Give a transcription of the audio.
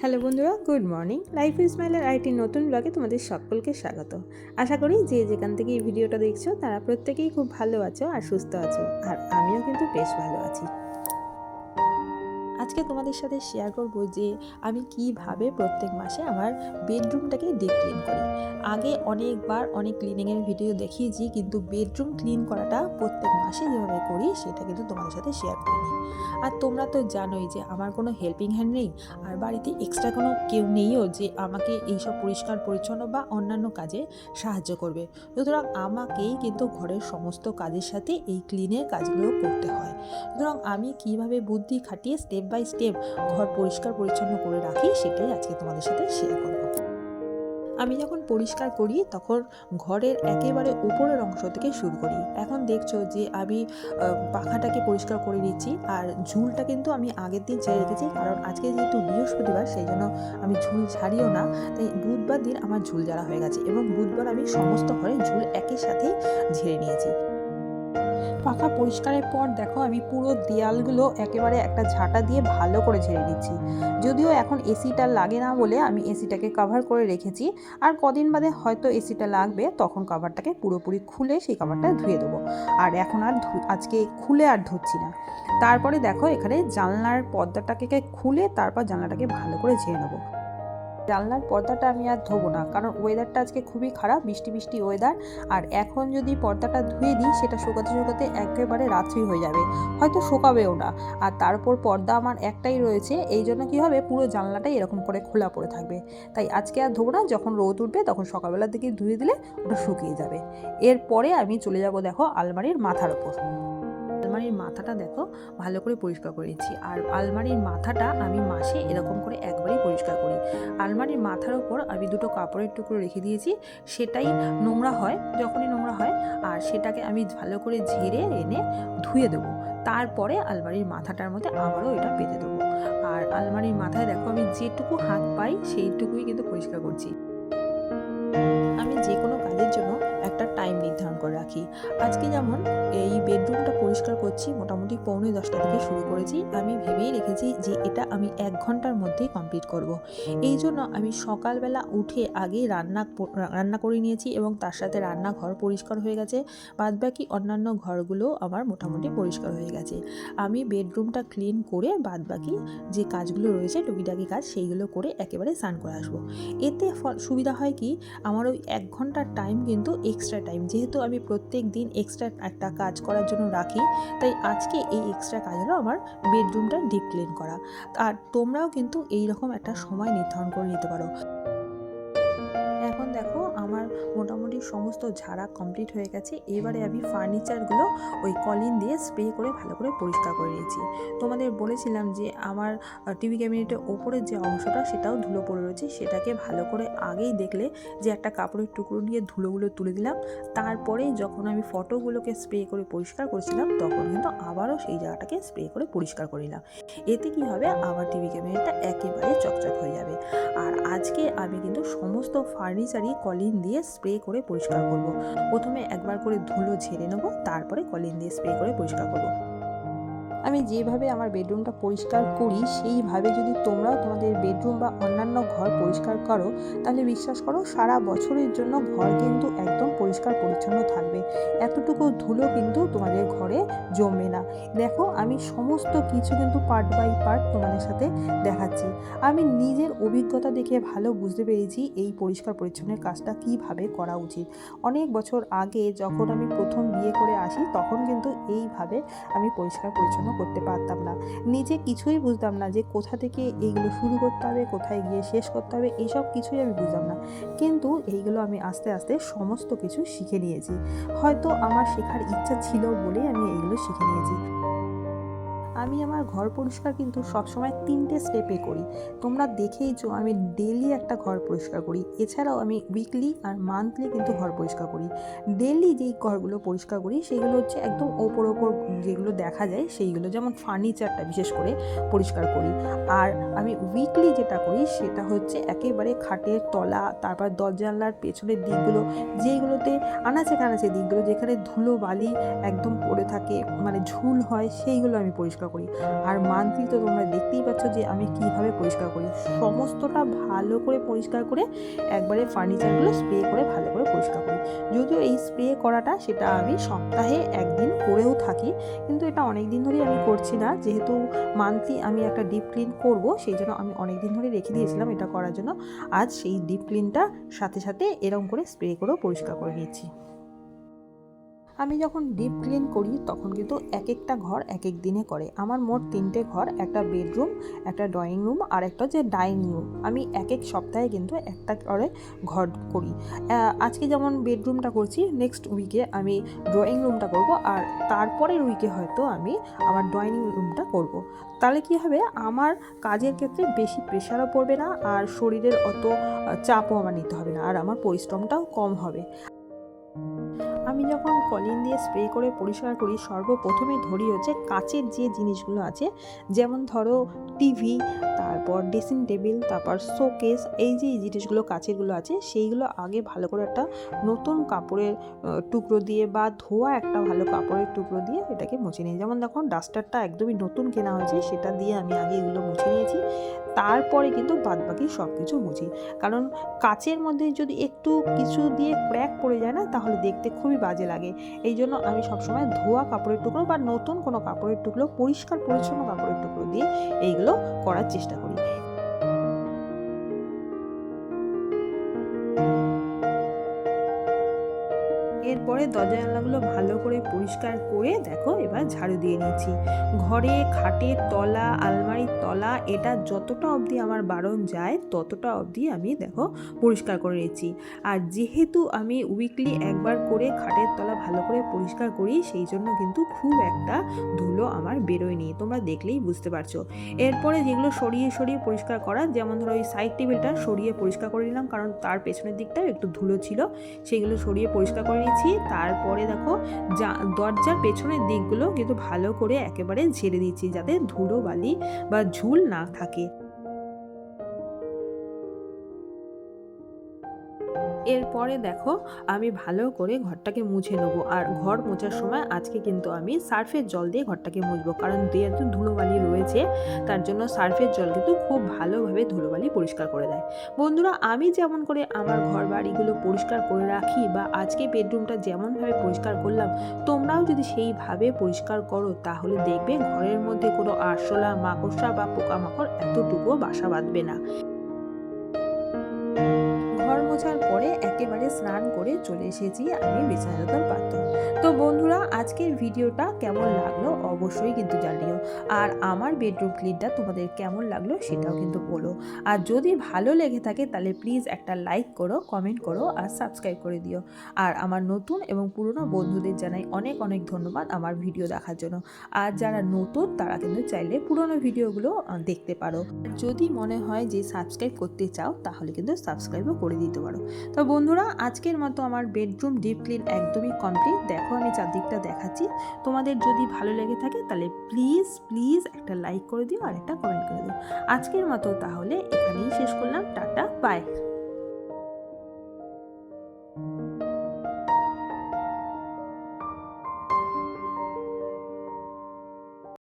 Hello বন্ধুরা, good morning. Life is স্মাইলের আইটির নতুন ব্লগে তোমাদের সকলকে স্বাগত। আশা করি যে যেখান থেকে এই ভিডিওটা দেখছো তারা প্রত্যেকেই খুব ভালো আছো আর সুস্থ আছো, আর আমিও কিন্তু বেশ ভালো আছি। আজকে তোমাদের সাথে শেয়ার করব যে আমি কিভাবে প্রত্যেক মাসে আমার বেডরুমটাকে ডিপ ক্লিন করি। আগে অনেকবার অনেক ক্লিনিংয়ের ভিডিও দেখিয়েছি, কিন্তু বেডরুম ক্লিন করাটা প্রত্যেক মাসে যেভাবে করি সেটা কিন্তু তোমাদের সাথে শেয়ার করিনি। আর তোমরা তো জানোই যে আমার কোনো হেল্পিং হ্যান্ড নেই, আর বাড়িতে এক্সট্রা কোনো কেউ নেইও যে আমাকে এইসব পরিষ্কার পরিচ্ছন্ন বা অন্যান্য কাজে সাহায্য করবে। সুতরাং আমাকেই কিন্তু ঘরের সমস্ত কাজের সাথে এই ক্লিনের কাজগুলো করতে হয়। সুতরাং আমি কিভাবে বুদ্ধি খাটিয়ে স্টেপ বাই স্টেপ ঘর পরিষ্কার পরিচ্ছন্ন করে রাখি সেটাই আজকে তোমাদের সাথে শেয়ার করব। আমি যখন পরিষ্কার করি তখন ঘরের একেবারে উপরের অংশ থেকে শুরু করি। এখন দেখছো যে আমি পাখাটাকে পরিষ্কার করে দিচ্ছি, আর ঝুলটা কিন্তু আমি আগের দিন ছেড়ে রেখেছি, কারণ আজকে যেহেতু বৃহস্পতিবার সেই জন্য আমি ঝুল ছাড়িও না। তাই বুধবার দিন আমার ঝুল ঝাড়া হয়ে গেছে, এবং বুধবার আমি সমস্ত ঘরে ঝুল একই সাথেই ঝেড়ে নিয়েছি। পাখা পরিষ্কারের পর দেখো আমি পুরো দেয়ালগুলো একেবারে একটা ঝাঁটা দিয়ে ভালো করে ঝেড়ে নিচ্ছি। যদিও এখন এসিটা লাগে না বলে আমি এসিটাকে কভার করে রেখেছি, আর কদিন বাদে হয়তো এসিটা লাগবে, তখন কভারটাকে পুরোপুরি খুলে সেই কভারটা ধুয়ে দেবো। আর এখন আর আজকে খুলে আর ধুচ্ছি না। তারপরে দেখো এখানে জানলার পর্দাটাকে খুলে তারপর জানলাটাকে ভালো করে ঝেড়ে নেবো। জানলার পর্দাটা আমি আর ধোবো না, কারণ ওয়েদারটা আজকে খুবই খারাপ, বৃষ্টি বৃষ্টি ওয়েদার। আর এখন যদি পর্দাটা ধুয়ে দিই সেটা শুকাতে শুকাতে একেবারে রাত্রি হয়ে যাবে, হয়তো শোকাবেও না। আর তারপর পর্দা আমার একটাই রয়েছে, এই জন্য কী হবে, পুরো জানলাটাই এরকম করে খোলা পড়ে থাকবে। তাই আজকে আর ধোবো না, যখন রোদ উঠবে তখন সকালবেলার দিকে ধুয়ে দিলে ওটা শুকিয়ে যাবে। এরপরে আমি চলে যাব দেখো আলমারির মাথার ওপর। আলমারির মাথাটা দেখো ভালো করে পরিষ্কার করেছি, আর আলমারির মাথাটা আমি মাসে এরকম করে একবারই পরিষ্কার করি। আলমারির মাথার ওপর আমি দুটো কাপড়ের টুকরো রেখে দিয়েছি, সেটাই নোংরা হয় যখনই নোংরা হয়, আর সেটাকে আমি ভালো করে ঝেড়ে এনে ধুয়ে দেবো। তারপরে আলমারির মাথাটার মধ্যে আবারও এটা পেতে দেবো। আর আলমারির মাথায় দেখো আমি যেটুকু হাত পাই সেইটুকুই কিন্তু পরিষ্কার করছি। আমি যে কোনো কাজের জন্য একটা টাইম নির্ধারণ করে রাখি। আজকে যেমন এই বেডরুমটা পরিষ্কার করছি, মোটামুটি 9:45 থেকে শুরু করেছি। আমি ভেবেই রেখেছি যে এটা আমি 1 ঘন্টার মধ্যেই কমপ্লিট করব। এই জন্য আমি সকালবেলা উঠে আগেই রান্না করে নিয়েছি, এবং তার সাথে রান্নাঘর পরিষ্কার হয়ে গেছে। বাদবাকি অন্যান্য ঘরগুলো আমার মোটামুটি পরিষ্কার হয়ে গেছে। আমি বেডরুমটা ক্লিন করে বাদবাকি যে কাজগুলো রয়েছে টুকিটাকি কাজ সেইগুলো করে একেবারে স্নান করে আসবো। এতে সুবিধা হয় কি, আমার ওই 1 ঘন্টার টাইম কিন্তু এক্সট্রা টাইম, যেহেতু আমি প্রত্যেক দিন এক্সট্রা একটা কাজ করার জন্য রাখি, তাই আজকে এই এক্সট্রা কাজ হলো আমার বেডরুমটা ডিপ ক্লিন করা। আর তোমরাও কিন্তু এইরকম একটা সময় নির্ধারণ করে নিতে পারো। এখন দেখো আমার মোটামুটি সমস্ত ঝাড়া কমপ্লিট হয়ে গেছে। এবারে আমি ফার্নিচারগুলো ওই কলিন দিয়ে স্প্রে করে ভালো করে পরিষ্কার করে নিয়েছি। তোমাদের বলেছিলাম যে আমার টিভি ক্যাবিনেটের ওপরের যে অংশটা সেটাও ধুলো পড়ে রয়েছে, সেটাকে ভালো করে আগেই দেখলে যে একটা কাপড়ের টুকরো নিয়ে ধুলোগুলো তুলে দিলাম। তারপরে যখন আমি ফটোগুলোকে স্প্রে করে পরিষ্কার করেছিলাম তখন কিন্তু আবারও সেই জায়গাটাকে স্প্রে করে পরিষ্কার করে নিলাম। এতে কি হবে, আমার টিভি ক্যাবিনেটটা একেবারে চকচক হয়ে যাবে। আর আজকে আমি কিন্তু সমস্ত ফার্নিচারই কলিন দিয়ে স্প্রে করে পরিষ্কার করব। প্রথমে একবার করে ধুলো ঝেড়ে নেব, তারপরে কলিন দিয়ে স্প্রে করে পরিষ্কার করব। আমি যেভাবে আমার বেডরুমটা পরিষ্কার করি সেইভাবে যদি তোমরাও তোমাদের বেডরুম বা অন্যান্য ঘর পরিষ্কার করো, তাহলে বিশ্বাস করো সারা বছরের জন্য ঘর কিন্তু একদম পরিষ্কার পরিচ্ছন্ন থাকবে। এতটুকু ধুলো কিন্তু তোমাদের ঘরে জমবে না। দেখো আমি সমস্ত কিছু কিন্তু পার্ট বাই পার্ট তোমাদের সাথে দেখাচ্ছি। আমি নিজের অভিজ্ঞতা দেখে ভালো বুঝতে পেরেছি এই পরিষ্কার পরিচ্ছন্নের কাজটা কিভাবে করা উচিত। অনেক বছর আগে যখন আমি প্রথম বিয়ে করে আসি তখন কিন্তু এইভাবে আমি পরিষ্কার পরিচ্ছন্ন করতে পারতাম না। নিজে কিছুই বুঝতাম না যে কোথা থেকে এইগুলো শুরু করতে হবে, কোথায় গিয়ে শেষ করতে হবে, এইসব কিছুই আমি বুঝতাম না। কিন্তু এইগুলো আমি আস্তে আস্তে সমস্ত কিছু শিখে নিয়েছি। হয়তো আমার শেখার ইচ্ছা ছিল বলেই আমি এইগুলো শিখে নিয়েছি। আমি আমার ঘর পরিষ্কার কিন্তু সবসময় 3টে স্টেপে করি। তোমরা দেখেইছো আমি ডেলি একটা ঘর পরিষ্কার করি। এছাড়াও আমি উইকলি আর মান্থলি কিন্তু ঘর পরিষ্কার করি। ডেলি যেই ঘরগুলো পরিষ্কার করি সেগুলো হচ্ছে একদম ওপর যেগুলো দেখা যায় সেইগুলো, যেমন ফার্নিচারটা বিশেষ করে পরিষ্কার করি। আর আমি উইকলি যেটা করি সেটা হচ্ছে একেবারে খাটের তলা, তারপর দরজা জানলার পেছনের দিকগুলো, যেইগুলোতে আনাচে কানাচে দিকগুলো যেখানে ধুলো বালি একদম পড়ে থাকে, মানে ঝুল হয়, সেইগুলো আমি পরিষ্কার পরিষ্কার করি। আর মান্থলি তো তোমরা দেখতেই পাচ্ছ যে আমি কিভাবে পরিষ্কার করি। সমস্তটা ভালো করে পরিষ্কার করে একবারে ফার্নিচারগুলো স্প্রে করে ভালো করে পরিষ্কার করি। যদিও এই স্প্রে করাটা সেটা আমি সপ্তাহে একদিন করেও থাকি, কিন্তু এটা অনেক দিন ধরেই আমি করছি না, যেহেতু মান্থলি আমি একটা ডিপ ক্লিন করব, সেই জন্য আমি অনেক দিন ধরে রেখে দিয়েছিলাম এটা করার জন্য। আজ সেই ডিপ ক্লিনটা সাথে সাথে এরকম করে স্প্রে করেও পরিষ্কার করে নিচ্ছি। আমি যখন ডিপ ক্লিন করি তখন কিন্তু এক একটা ঘর এক এক দিনে করে। আমার মোট 3টে ঘর, একটা বেডরুম, একটা ড্রয়িং রুম আর একটা যে ডাইনিং রুম, আমি এক এক সপ্তাহে কিন্তু একটা করে ঘর করি। আজকে যেমন বেডরুমটা করছি, নেক্সট উইকে আমি ড্রয়িং রুমটা করব, আর তারপরের উইকে হয়তো আমি আমার ডাইনিং রুমটা করব। তাহলে কি হবে, আমার কাজের ক্ষেত্রে বেশি প্রেশারও পড়বে না, আর শরীরের অত চাপও আমার নিতে হবে না, আর আমার পরিশ্রমটাও কম হবে। আমি যখন কলিন দিয়ে স্প্রে করে পরিষ্কার করি, সর্বপ্রথমে ধরি হচ্ছে কাচের যে জিনিসগুলো আছে, যেমন ধরো টিভি, তারপর ড্রেসিং টেবিল, তারপর শোকেস, এই যে জিনিসগুলো কাচেরগুলো আছে সেইগুলো আগে ভালো করে একটা নতুন কাপড়ের টুকরো দিয়ে বা ধোয়া একটা ভালো কাপড়ের টুকরো দিয়ে এটাকে মুছে নিই। যেমন দেখো ডাস্টারটা একদমই নতুন কেনা হয়েছে, সেটা দিয়ে আমি আগে এগুলো মুছে নিয়েছি, তারপরে কিন্তু বাদবাকি সব কিছু মুছি। কারণ কাচের মধ্যে যদি একটু কিছু দিয়ে ক্র্যাক পড়ে যায় না, তাহলে দেখতে খুবই বাজে লাগে। এই জন্য আমি সবসময় ধোয়া কাপড়ের টুকরো বা নতুন কোনো কাপড়ের টুকরো, পরিষ্কার পরিচ্ছন্ন কাপড়ের টুকরো দিয়ে এইগুলো করার চেষ্টা করি। এরপরে দরজা জানলাগুলো ভালো করে পরিষ্কার করে দেখো এবার ঝাড়ু দিয়ে নিচ্ছি। ঘরে খাটের তলা, আলমারির তলা, এটা যতটা অবধি আমার বারণ যায় ততটা অবধি আমি দেখো পরিষ্কার করে নিচ্ছি। আর যেহেতু আমি উইকলি একবার করে খাটের তলা ভালো করে পরিষ্কার করি, সেই জন্য কিন্তু খুব একটা ধুলো আমার বেরোয়নি, তোমরা দেখলেই বুঝতে পারছো। এরপরে যেগুলো সরিয়ে সরিয়ে পরিষ্কার করা, যেমন ধরো ওই সাইড টেবিলটা সরিয়ে পরিষ্কার করে নিলাম, কারণ তার পেছনের দিকটা একটু ধুলো ছিল, সেগুলো সরিয়ে পরিষ্কার করে নিচ্ছি। তারপরে দেখো দরজার পেছনের দিকগুলো কিন্তু ভালো করে একেবারে ঝেড়ে দিচ্ছি, যাতে ধুলো বালি বা ঝুল না থাকে। এরপরে দেখো আমি ভালো করে ঘরটাকে মুছে নেবো, আর ঘর মোছার সময় আজকে কিন্তু আমি সার্ফের জল দিয়ে ঘরটাকে মুছবো, কারণ যেহেতু ধুলোবালি রয়েছে তার জন্য সার্ফের জল কিন্তু খুব ভালোভাবে ধুলোবালি পরিষ্কার করে দেয়। বন্ধুরা, আমি যেমন করে আমার ঘর বাড়িগুলো পরিষ্কার করে রাখি, বা আজকে বেডরুমটা যেমনভাবে পরিষ্কার করলাম, তোমরাও যদি সেইভাবে পরিষ্কার করো, তাহলে দেখবে ঘরের মধ্যে কোনো আরশোলা, মাকড়সা বা পোকামাকড় এতটুকুও বাসা বাঁধবে না। ঘর মোছার পরে একেবারে স্নান করে চলে এসেছি আমি বিছানা চাদর পাততে। তো বন্ধুরা, আজকের ভিডিওটা কেমন লাগলো অবশ্যই কিন্তু জানিও, আর আমার বেডরুম ক্লিনটা তোমাদের কেমন লাগলো সেটাও কিন্তু বলো। আর যদি ভালো লেগে থাকে তাহলে প্লিজ একটা লাইক করো, কমেন্ট করো আর সাবস্ক্রাইব করে দিও। আর আমার নতুন এবং পুরনো বন্ধুদের জানাই অনেক অনেক ধন্যবাদ আমার ভিডিও দেখার জন্য। আর যারা নতুন তারা কিন্তু চাইলে পুরনো ভিডিওগুলো দেখতে পারো। যদি মনে হয় যে সাবস্ক্রাইব করতে চাও, তাহলে কিন্তু সাবস্ক্রাইবও করে দিতে পারো। তো বন্ধুরা, আজকের মতো আমার বেডরুম ডিপ ক্লিন একদমই কমপ্লিট। দেখো আমি চারদিকটা দেখাচ্ছি, তোমাদের যদি ভালো লেগে থাকে তাহলে প্লিজ প্লিজ একটা লাইক করে দিও আর একটা কমেন্ট করে দিও। আজকের মতো তাহলে এখানেই শেষ করলাম, টাটা, বাই।